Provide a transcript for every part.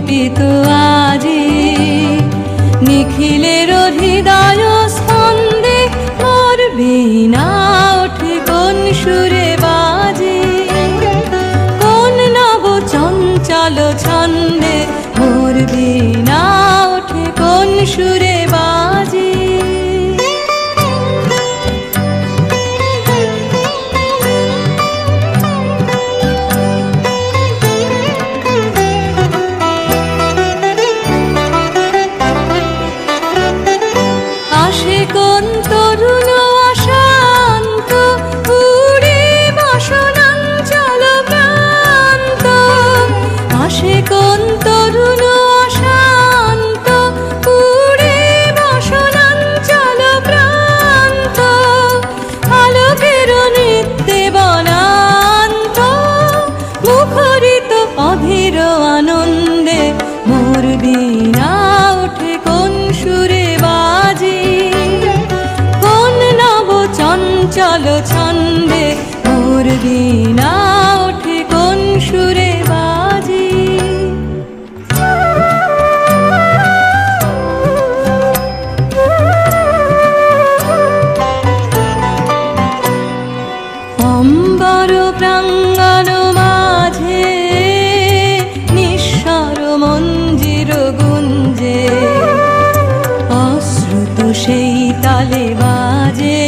ফুটিত আজি নিখিলের হৃদয় স্পন্দে মোর বীণা ওঠে কোন সুরে বাজে কোন নব চঞ্চল ছন্দে মোর বীণা ওঠে কোন সুরে বাজে আসে কোন তরুণ অশান্ত উড়ে বসনাঞ্চল প্রান্ত আসে কোন তরুণ অশান্ত উড়ে বসনাঞ্চল প্রান্ত আলোকের নৃত্যে বনান্ত মুখরিত অধীর আনন্দে মোর বীণা ওঠে কোন সুরে বাজে কোন নব চঞ্চল ছন্দে মোর বীণা ওঠে কোন সুরে বাজে অম্বর প্রাঙ্গণ মাঝে নিঃস্বর মঞ্জির গুঞ্জে অশ্রুত সেই তালে বাজে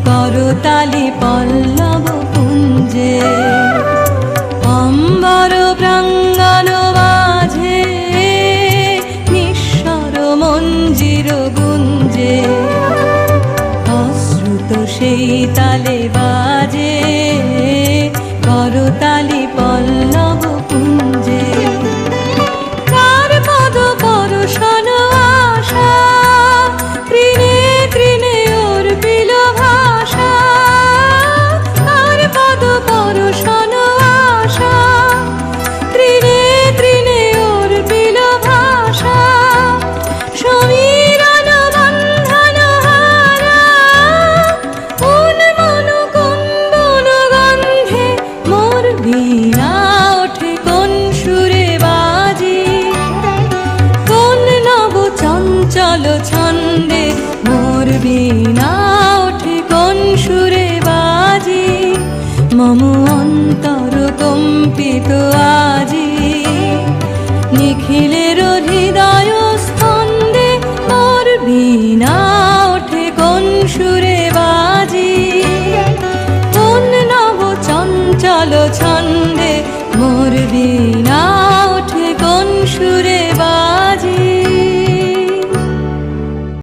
করতালি পল্লব কুঞ্জে অম্বর প্রাঙ্গণ মাঝে নিঃস্বর মঞ্জির গুঞ্জে অশ্রুত সেই তালে বাজে করতালি পল্লব কুঞ্জে কার পদ পরশন আশা তৃণে তৃণে অর্পিল ভাষা কার পদ পরশন আশা তৃণে তৃণে অর্পিল ভাষা সমীরণ বন্ধন হারা উন্মন কুন্দন গন্ধে মোর বীণা ওঠে কোন সুরে বাজে কোন নব চঞ্চল ছন্দে মোর বীণা